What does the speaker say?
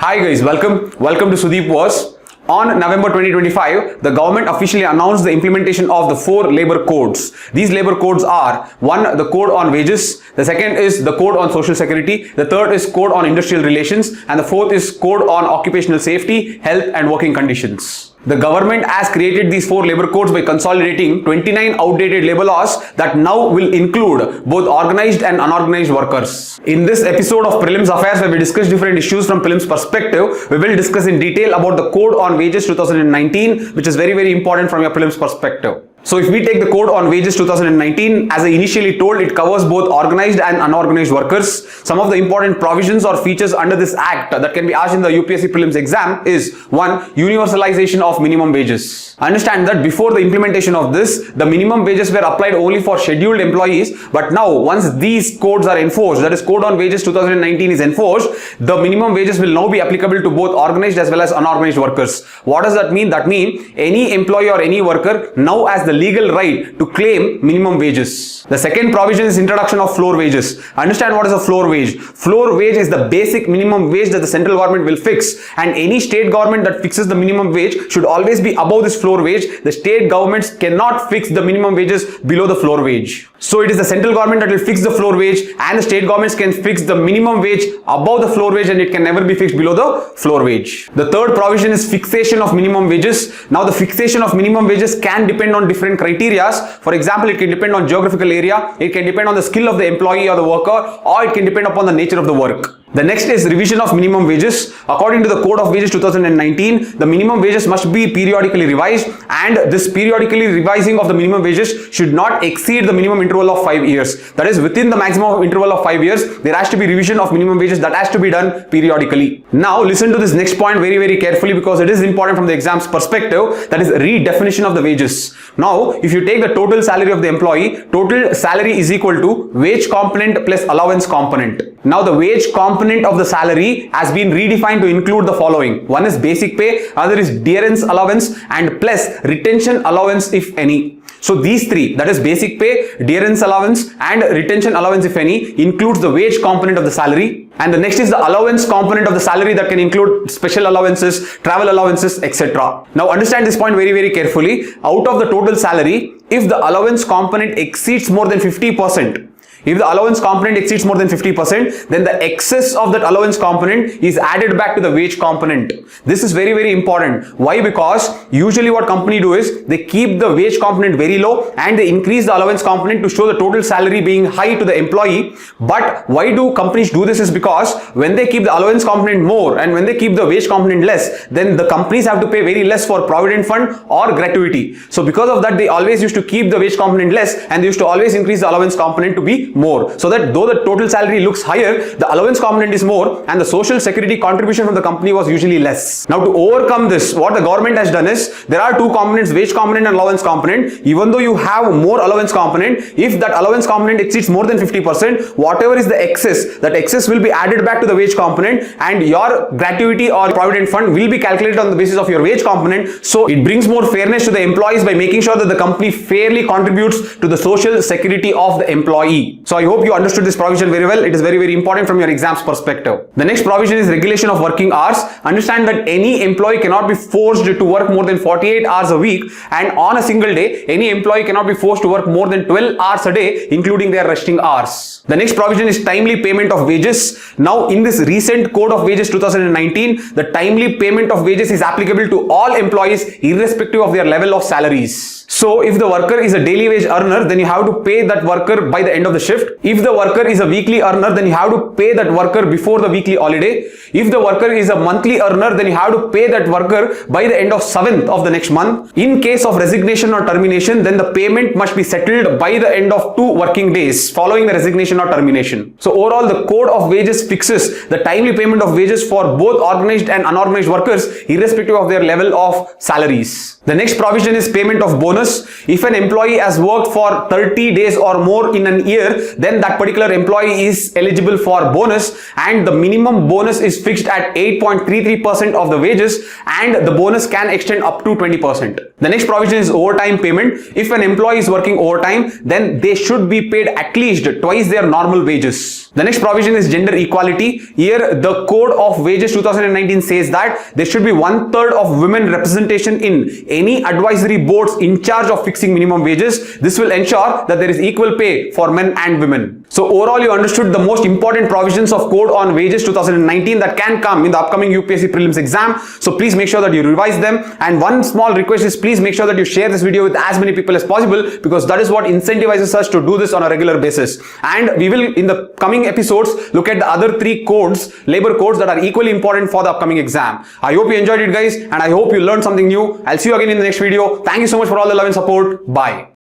Hi guys, welcome to Sudeepverse. On November 2025, the government officially announced the implementation of the 4 labor codes. These labor codes are: 1. The code on wages, the second is the code on social security, the third is code on industrial relations, and the fourth is code on occupational safety, health and working conditions. The government has created these 4 labor codes by consolidating 29 outdated labor laws that now will include both organized and unorganized workers. In this episode of Prelims Affairs, where we discuss different issues from Prelims perspective, we will discuss in detail about the Code on Wages 2019, which is very important from your Prelims perspective. So if we take the Code on Wages 2019, as I initially told, it covers both organized and unorganized workers. Some of the important provisions or features under this act that can be asked in the UPSC Prelims exam is: 1. Universalization of minimum wages. Understand that before the implementation of this, the minimum wages were applied only for scheduled employees, but now once these codes are enforced, that is Code on Wages 2019 is enforced, the minimum wages will now be applicable to both organized as well as unorganized workers. What does that mean? That means any employee or any worker now has the legal right to claim minimum wages. The second provision is introduction of floor wages. Understand what is a floor wage. Floor wage is the basic minimum wage that the central government will fix, and any state government that fixes the minimum wage should always be above this floor wage. The state governments cannot fix the minimum wages below the floor wage. So it is the central government that will fix the floor wage, and the state governments can fix the minimum wage above the floor wage, and it can never be fixed below the floor wage. The third provision is fixation of minimum wages. Now the fixation of minimum wages can depend on different criteria. For example, it can depend on geographical area, it can depend on the skill of the employee or the worker, or it can depend upon the nature of the work. The next is revision of minimum wages. According to the Code of Wages 2019, the minimum wages must be periodically revised, and this periodically revising of the minimum wages should not exceed the minimum interval of 5 years. That is, within the maximum interval of 5 years, there has to be revision of minimum wages that has to be done periodically. Now listen to this next point very carefully, because it is important from the exam's perspective, that is redefinition of the wages. Now if you take the total salary of the employee, total salary is equal to wage component plus allowance component. Now the wage component of the salary has been redefined to include the following: 1 is basic pay, other is dearance allowance, and plus retention allowance if any. So these 3, that is basic pay, dearance allowance and retention allowance if any, includes the wage component of the salary. And the next is the allowance component of the salary that can include special allowances, travel allowances, etc. Now understand this point very carefully. Out of the total salary, if the allowance component exceeds more than 50%, if the allowance component exceeds more than 50%, then the excess of that allowance component is added back to the wage component. This is very important. Why? Because usually what company do is they keep the wage component very low and they increase the allowance component to show the total salary being high to the employee. But why do companies do this is because when they keep the allowance component more and when they keep the wage component less, then the companies have to pay very less for provident fund or gratuity. So because of that, they always used to keep the wage component less, and they used to always increase the allowance component to be more, so that though the total salary looks higher, the allowance component is more and the social security contribution from the company was usually less. Now to overcome this, what the government has done is, there are 2 components, wage component and allowance component. Even though you have more allowance component, if that allowance component exceeds more than 50%, whatever is the excess, that excess will be added back to the wage component, and your gratuity or provident fund will be calculated on the basis of your wage component. So it brings more fairness to the employees by making sure that the company fairly contributes to the social security of the employee. So I hope you understood this provision very well. It is very important from your exam's perspective. The next provision is regulation of working hours. Understand that any employee cannot be forced to work more than 48 hours a week, and on a single day, any employee cannot be forced to work more than 12 hours a day, including their resting hours. The next provision is timely payment of wages. Now in this recent Code of Wages 2019, the timely payment of wages is applicable to all employees irrespective of their level of salaries. So if the worker is a daily wage earner, then you have to pay that worker by the end of the shift. If the worker is a weekly earner, then you have to pay that worker before the weekly holiday. If the worker is a monthly earner, then you have to pay that worker by the end of 7th of the next month. In case of resignation or termination, then the payment must be settled by the end of 2 working days following the resignation or termination. So overall, the Code of Wages fixes the timely payment of wages for both organized and unorganized workers irrespective of their level of salaries. The next provision is payment of bonus. If an employee has worked for 30 days or more in an year, then that particular employee is eligible for bonus, and the minimum bonus is fixed at 8.33% of the wages, and the bonus can extend up to 20%. The next provision is overtime payment. If an employee is working overtime, then they should be paid at least twice their normal wages. The next provision is gender equality. Here the Code of Wages 2019 says that there should be 1/3 of women representation in any advisory boards in charge of fixing minimum wages. This will ensure that there is equal pay for men and women. So overall, you understood the most important provisions of Code on Wages 2019 that can come in the upcoming UPSC Prelims exam. So please make sure that you revise them. And one small request is please make sure that you share this video with as many people as possible, because that is what incentivizes us to do this on a regular basis. And we will, in the coming episodes, look at the other 3 codes, labor codes, that are equally important for the upcoming exam. I hope you enjoyed it, guys, and I hope you learned something new. I'll see you again in the next video. Thank you so much for all the love and support. Bye.